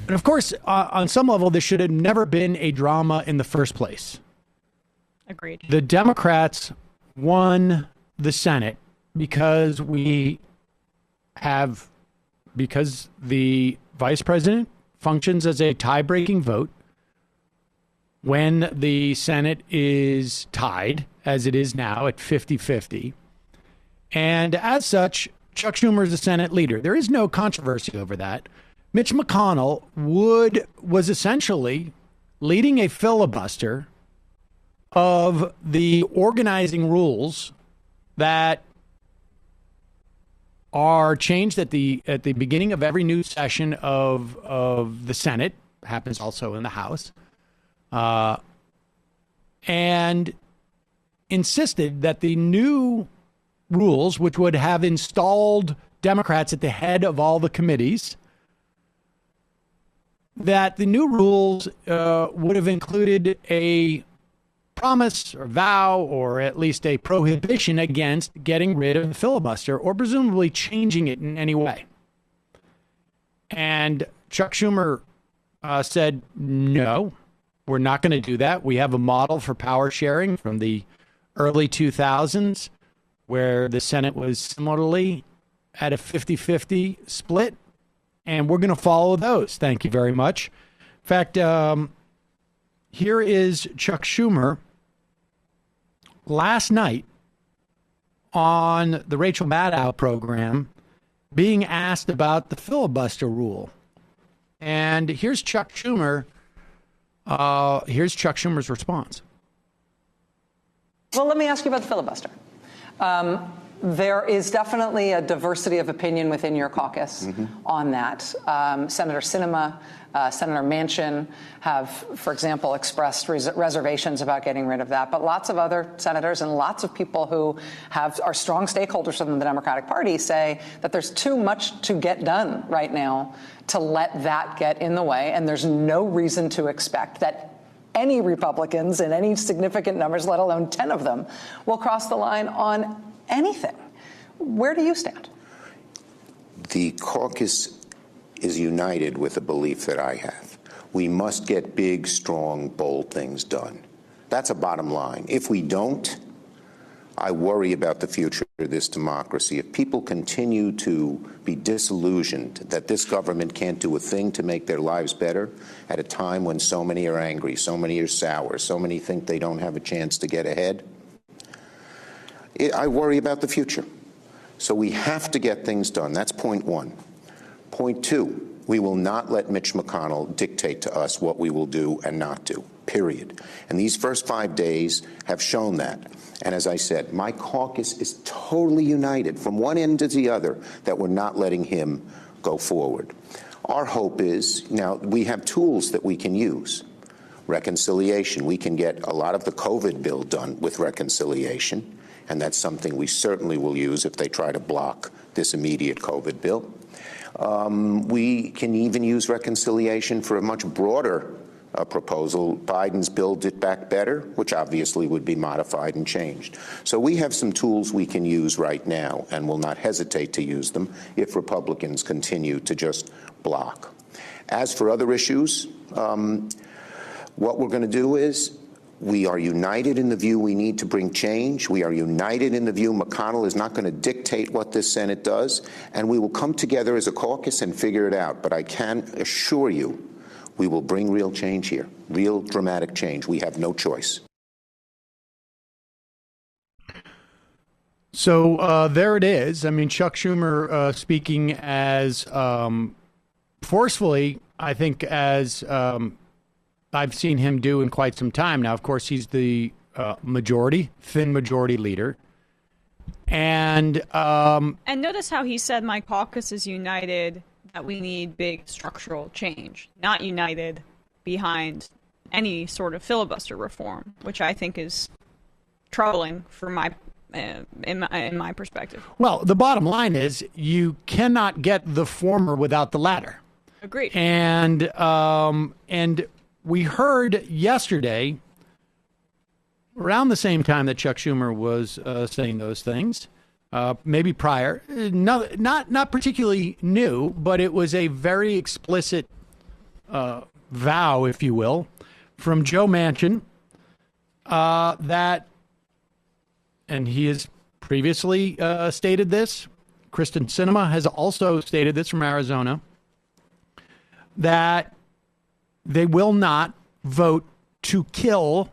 And of course, on some level, this should have never been a drama in the first place. Agreed. The Democrats won the Senate because the vice president functions as a tie-breaking vote when the Senate is tied, as it is now at 50-50. And as such, Chuck Schumer is the Senate leader. There is no controversy over that. Mitch McConnell was essentially leading a filibuster of the organizing rules that are changed at the beginning of every new session of the Senate. Happens also in the House. And insisted that the new rules, which would have installed Democrats at the head of all the committees, that the new rules would have included a promise or vow or at least a prohibition against getting rid of the filibuster or presumably changing it in any way. And Chuck Schumer said, no, we're not going to do that. We have a model for power sharing from the early 2000s where the Senate was similarly at a 50-50 split, and we're going to follow those. Thank you very much. In fact, here is Chuck Schumer last night on the Rachel Maddow program being asked about the filibuster rule. And here's Chuck Schumer. Here's Chuck Schumer's response. Well, let me ask you about the filibuster. There is definitely a diversity of opinion within your caucus on that. Senator Sinema, Senator Manchin have, for example, expressed reservations about getting rid of that. But lots of other senators and lots of people who are strong stakeholders within the Democratic Party say that there's too much to get done right now to let that get in the way. And there's no reason to expect that any Republicans in any significant numbers, let alone 10 of them, will cross the line on anything. Where do you stand? The caucus is united with the belief that I have. We must get big, strong, bold things done. That's a bottom line. If we don't, I worry about the future of this democracy. If people continue to be disillusioned that this government can't do a thing to make their lives better at a time when so many are angry, so many are sour, so many think they don't have a chance to get ahead, I worry about the future. So we have to get things done. That's point one. Point two, we will not let Mitch McConnell dictate to us what we will do and not do, period. And these first 5 days have shown that. And as I said, my caucus is totally united from one end to the other that we're not letting him go forward. Our hope is, now we have tools that we can use. Reconciliation, we can get a lot of the COVID bill done with reconciliation. And that's something we certainly will use if they try to block this immediate COVID bill. We can even use reconciliation for a much broader proposal, Biden's Build It Back Better, which obviously would be modified and changed. So we have some tools we can use right now and will not hesitate to use them if Republicans continue to just block. As for other issues, what we're going to do is we are united in the view we need to bring change. We are united in the view McConnell is not going to dictate what this Senate does, and we will come together as a caucus and figure it out. But I can assure you we will bring real change here, real dramatic change. We have no choice. So there it is. I mean, Chuck Schumer speaking as forcefully, I think, as I've seen him do in quite some time now. Of course, he's the thin majority leader. And notice how he said my caucus is united, that we need big structural change, not united behind any sort of filibuster reform, which I think is troubling for my in my perspective. Well, the bottom line is you cannot get the former without the latter. Agreed. And we heard yesterday, around the same time that Chuck Schumer was saying those things, maybe prior, not particularly new, but it was a very explicit vow, if you will, from Joe Manchin that, and he has previously stated this, Kristen Sinema has also stated this from Arizona, that they will not vote to kill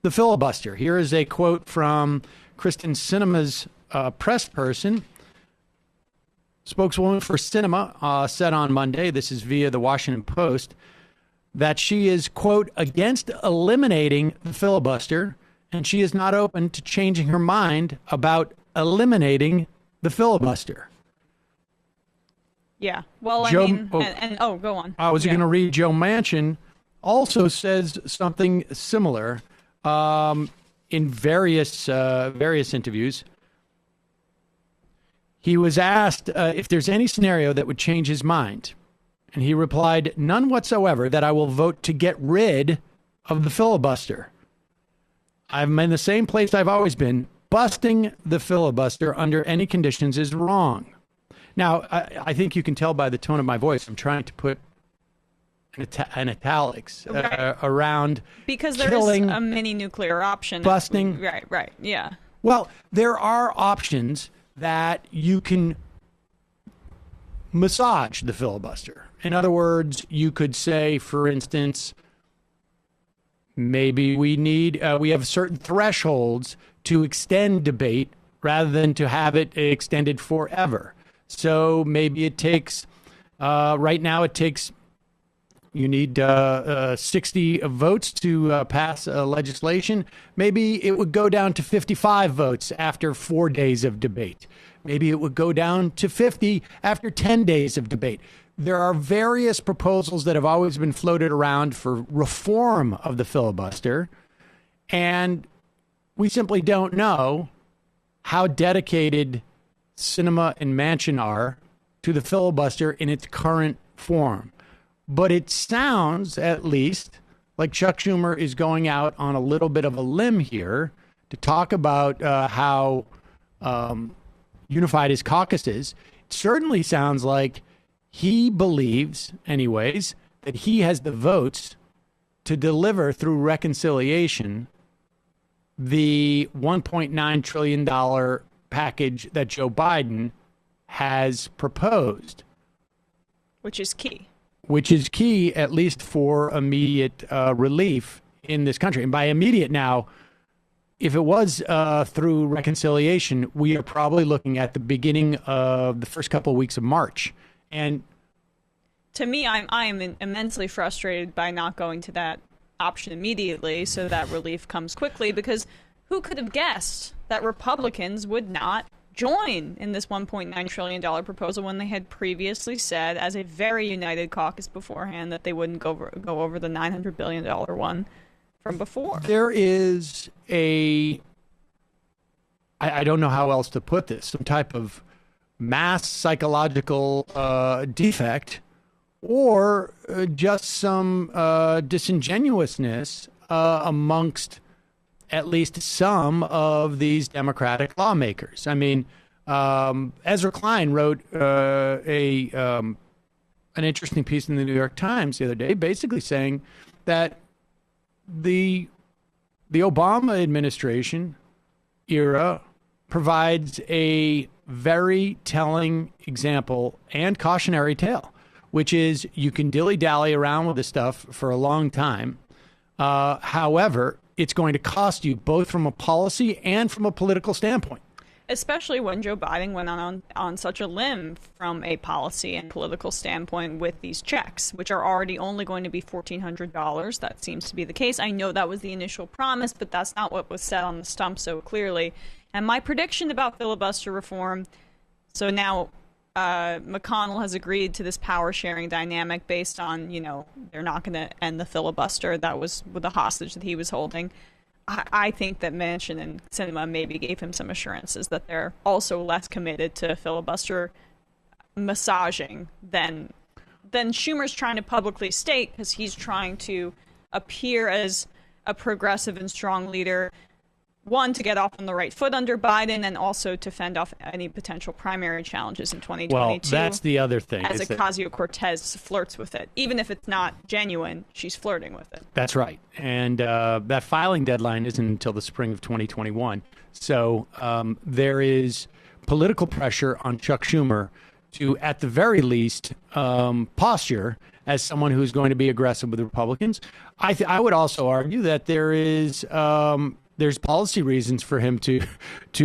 the filibuster. Here is a quote from Kristen Sinema's press person. Spokeswoman for Sinema said on Monday, this is via the Washington Post, that she is, quote, against eliminating the filibuster, and she is not open to changing her mind about eliminating the filibuster. Yeah. Well, Joe, I mean, go on. I was going to read Joe Manchin also says something similar in various interviews. He was asked if there's any scenario that would change his mind. And he replied, none whatsoever, that I will vote to get rid of the filibuster. I'm in the same place I've always been. Busting the filibuster under any conditions is wrong. Now, I think you can tell by the tone of my voice, I'm trying to put an italics around because there killing, is a mini nuclear option. Busting. Right, yeah. Well, there are options that you can massage the filibuster. In other words, you could say, for instance, maybe we have certain thresholds to extend debate rather than to have it extended forever. So maybe it takes, right now you need 60 votes to pass legislation. Maybe it would go down to 55 votes after 4 days of debate. Maybe it would go down to 50 after 10 days of debate. There are various proposals that have always been floated around for reform of the filibuster, and we simply don't know how dedicated Sinema and Manchin are to the filibuster in its current form. But it sounds, at least, like Chuck Schumer is going out on a little bit of a limb here to talk about how unified his caucus is. It certainly sounds like he believes, anyways, that he has the votes to deliver through reconciliation the $1.9 trillion package that Joe Biden has proposed. Which is key. Which is key, at least for immediate relief in this country. And by immediate now, if it was through reconciliation, we are probably looking at the beginning of the first couple of weeks of March. And to me, I am immensely frustrated by not going to that option immediately so that relief comes quickly, because who could have guessed that Republicans would not join in this $1.9 trillion proposal when they had previously said, as a very united caucus beforehand, that they wouldn't go over the $900 billion one from before. There is I don't know how else to put this, some type of mass psychological defect, or just some disingenuousness amongst at least some of these Democratic lawmakers. I mean, Ezra Klein wrote an interesting piece in the New York Times the other day, basically saying that the Obama administration era provides a very telling example and cautionary tale, which is you can dilly-dally around with this stuff for a long time. However, it's going to cost you both from a policy and from a political standpoint. Especially when Joe Biden went on such a limb from a policy and political standpoint with these checks, which are already only going to be $1,400. That seems to be the case. I know that was the initial promise, but that's not what was said on the stump so clearly. And my prediction about filibuster reform, so now McConnell has agreed to this power sharing dynamic based on, they're not going to end the filibuster. That was with the hostage that he was holding. I think that Manchin and Sinema maybe gave him some assurances that they're also less committed to filibuster massaging than Schumer's trying to publicly state, because he's trying to appear as a progressive and strong leader. one, to get off on the right foot under Biden, and also to fend off any potential primary challenges in 2022. Well, that's the other thing. As Ocasio-Cortez flirts with it. Even if it's not genuine, she's flirting with it. That's right. And that filing deadline isn't until the spring of 2021. So there is political pressure on Chuck Schumer to, at the very least, posture as someone who's going to be aggressive with the Republicans. I would also argue that there's policy reasons for him to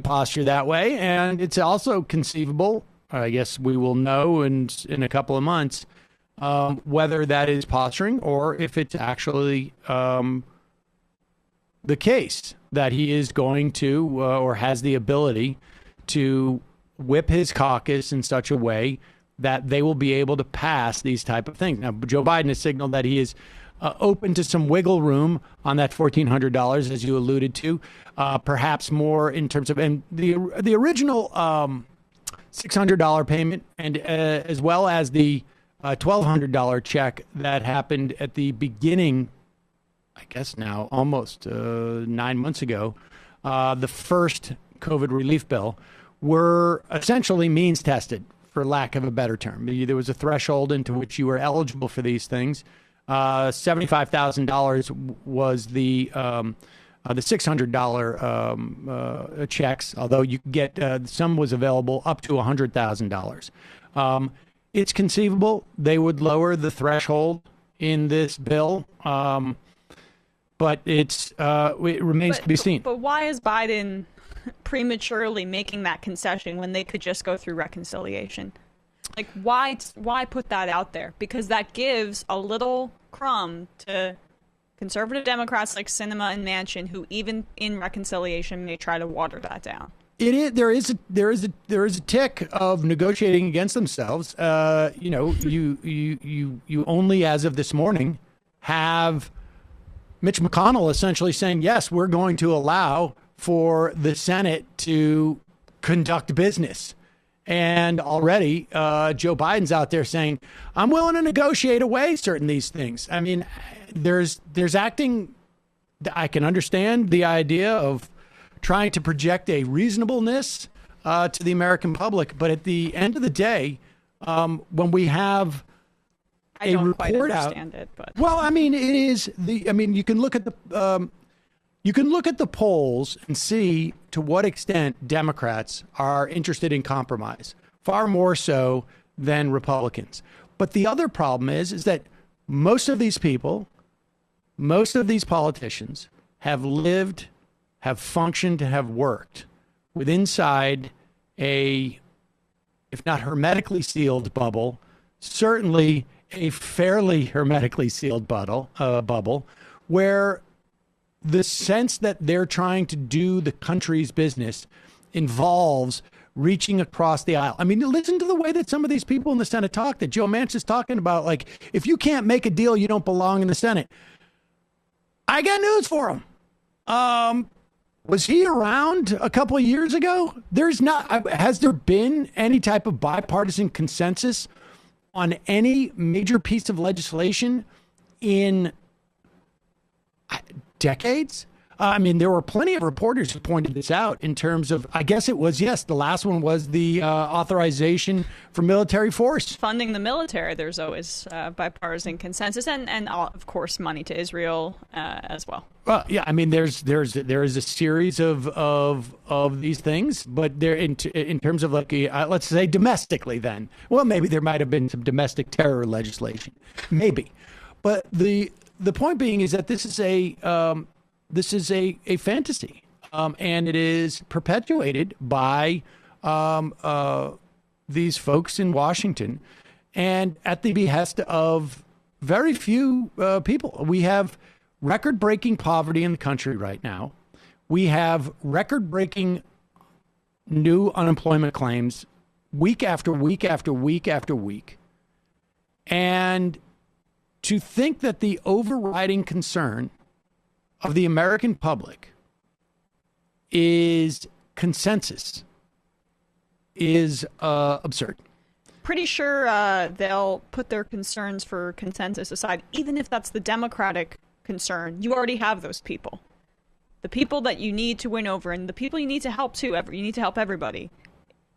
posture that way, and it's also conceivable. I guess we will know in a couple of months whether that is posturing or if it's actually the case that he is going to or has the ability to whip his caucus in such a way that they will be able to pass these type of things. Now, Joe Biden has signaled that he is open to some wiggle room on that $1,400, as you alluded to, perhaps more in terms of and the original $600 payment, and as well as the $1,200 check that happened at the beginning, I guess now almost 9 months ago, the first COVID relief bill, were essentially means tested, for lack of a better term. There was a threshold into which you were eligible for these things. $75,000 was the $600 checks, although you could get some was available up to $100,000. It's conceivable they would lower the threshold in this bill, but it remains to be seen. But why is Biden prematurely making that concession when they could just go through reconciliation? Like, why put that out there? Because that gives a little crumb to conservative Democrats like Sinema and Manchin, who even in reconciliation may try to water that down. There is a tick of negotiating against themselves. You only, as of this morning, have Mitch McConnell essentially saying, yes, we're going to allow for the Senate to conduct business. And already Joe Biden's out there saying, I'm willing to negotiate away certain these things. I mean, there's acting. I can understand the idea of trying to project a reasonableness to the American public. But at the end of the day, when we have I don't quite understand it, but well, I mean, it is you can look at the polls and see to what extent Democrats are interested in compromise, far more so than Republicans. But the other problem is that most of these people, most of these politicians have lived, have functioned, have worked inside a, if not hermetically sealed bubble, certainly a fairly hermetically sealed bubble where the sense that they're trying to do the country's business involves reaching across the aisle. I mean, listen to the way that some of these people in the Senate talk, that Joe Manchin is talking about, like, if you can't make a deal, you don't belong in the Senate. I got news for him. Was he around a couple of years ago? Has there been any type of bipartisan consensus on any major piece of legislation in decades? I mean, there were plenty of reporters who pointed this out in terms of, I guess it was, yes, the last one was the authorization for military force. Funding the military, there's always bipartisan consensus, and of course, money to Israel as well. Well, yeah, I mean, there is a series of these things, but they're in terms of, like, let's say domestically then. Well, maybe there might have been some domestic terror legislation, maybe. But the point being is that this is a fantasy, and it is perpetuated by these folks in Washington, and at the behest of very few people. We have record-breaking poverty in the country right now. We have record-breaking new unemployment claims week after week after week after week. And to think that the overriding concern of the American public is consensus is absurd. Pretty sure they'll put their concerns for consensus aside, even if that's the Democratic concern. You already have those people. The people that you need to win over, and the people you need to help too, you need to help everybody.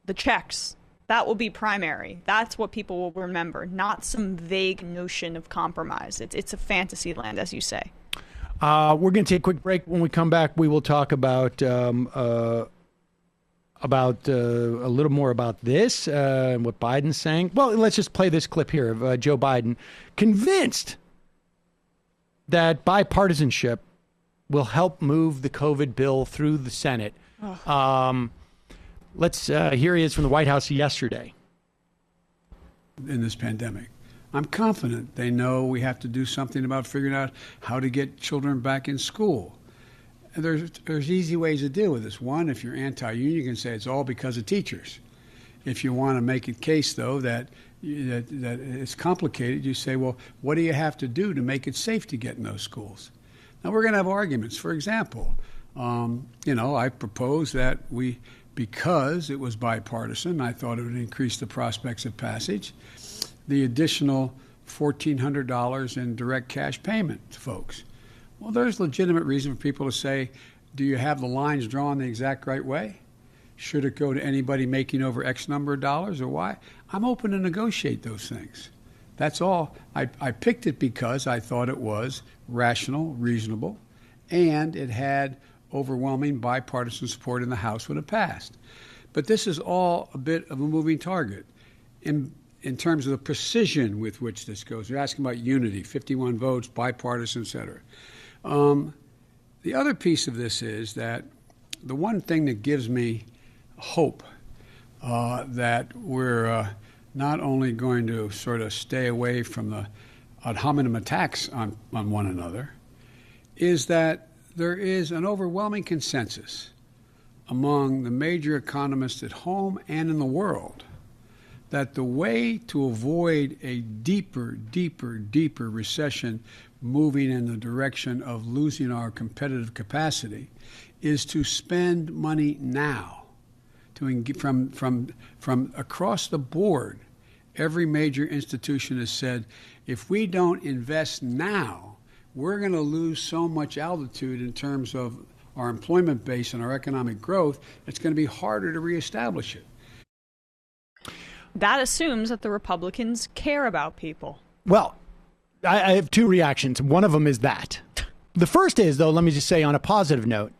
The checks, that will be primary. That's what people will remember, not some vague notion of compromise. It's a fantasy land, as you say. We're going to take a quick break. When we come back, we will talk about a little more about this and what Biden's saying. Well, let's just play this clip here of Joe Biden convinced that bipartisanship will help move the COVID bill through the Senate. Here he is from the White House yesterday. In this pandemic, I'm confident they know we have to do something about figuring out how to get children back in school. And there's easy ways to deal with this. One, if you're anti-union, you can say it's all because of teachers. If you want to make a case, though, that it's complicated, you say, well, what do you have to do to make it safe to get in those schools? Now, we're going to have arguments. For example, I propose that because it was bipartisan, I thought it would increase the prospects of passage, the additional $1,400 in direct cash payment to folks. Well, there's legitimate reason for people to say, do you have the lines drawn the exact right way? Should it go to anybody making over X number of dollars or why? I'm open to negotiate those things. That's all. I picked it because I thought it was rational, reasonable, and it had overwhelming bipartisan support in the House when it passed. But this is all a bit of a moving target in terms of the precision with which this goes. You're asking about unity, 51 votes, bipartisan, et cetera. The other piece of this is that the one thing that gives me hope that we're not only going to sort of stay away from the ad hominem attacks on one another is that there is an overwhelming consensus among the major economists at home and in the world that the way to avoid a deeper recession moving in the direction of losing our competitive capacity is to spend money now. From across the board, every major institution has said, if we don't invest now, we're going to lose so much altitude in terms of our employment base and our economic growth, it's going to be harder to reestablish it. That assumes that the Republicans care about people. Well, I have two reactions. One of them is that. The first is, though, let me just say on a positive note,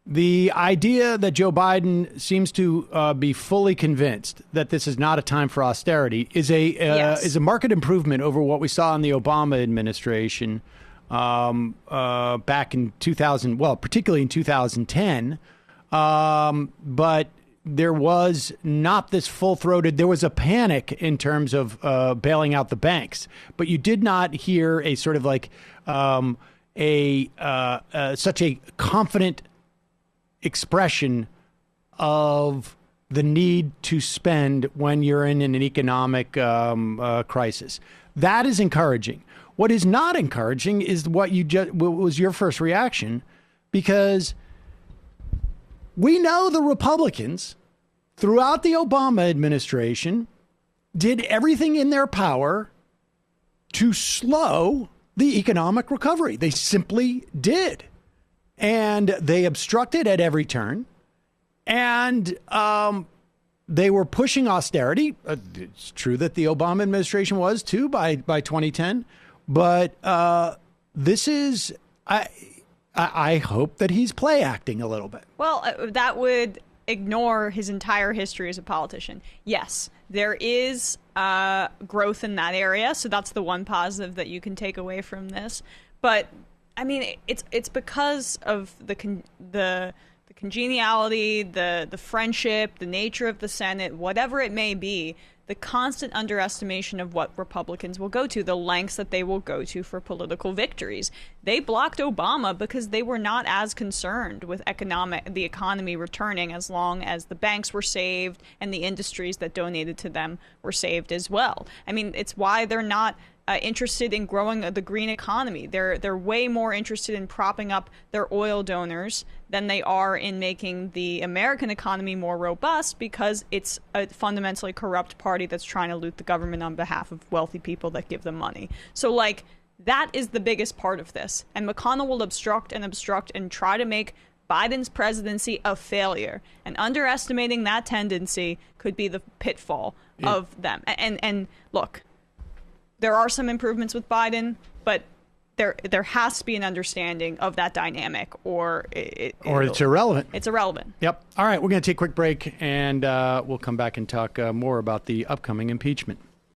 the idea that Joe Biden seems to be fully convinced that this is not a time for austerity is a marked improvement over what we saw in the Obama administration back in 2000, well, particularly in 2010. But there was not this full-throated, there was a panic in terms of bailing out the banks, but you did not hear a sort of like such a confident expression of the need to spend when you're in an economic crisis. That is encouraging. What is not encouraging is what was your first reaction, because we know the Republicans throughout the Obama administration did everything in their power to slow the economic recovery. They simply did. And they obstructed at every turn. And they were pushing austerity. It's true that the Obama administration was too by 2010. But this is, I hope that he's play acting a little bit. Well, that would ignore his entire history as a politician. Yes, there is growth in that area. So that's the one positive that you can take away from this. But I mean, it's because of the congeniality, the friendship, the nature of the Senate, whatever it may be, the constant underestimation of what Republicans will go to, the lengths that they will go to for political victories. They blocked Obama because they were not as concerned with the economy returning as long as the banks were saved and the industries that donated to them were saved as well. I mean, it's why they're not interested in growing the green economy. They're way more interested in propping up their oil donors than they are in making the American economy more robust, because it's a fundamentally corrupt party that's trying to loot the government on behalf of wealthy people that give them money. So, like, That is the biggest part of this. And McConnell will obstruct and try to make Biden's presidency a failure. And underestimating that tendency could be the pitfall of them. And look, there are some improvements with Biden, but there has to be an understanding of that dynamic, or it's irrelevant. It's irrelevant. Yep. All right, we're going to take a quick break, and we'll come back and talk more about the upcoming impeachment.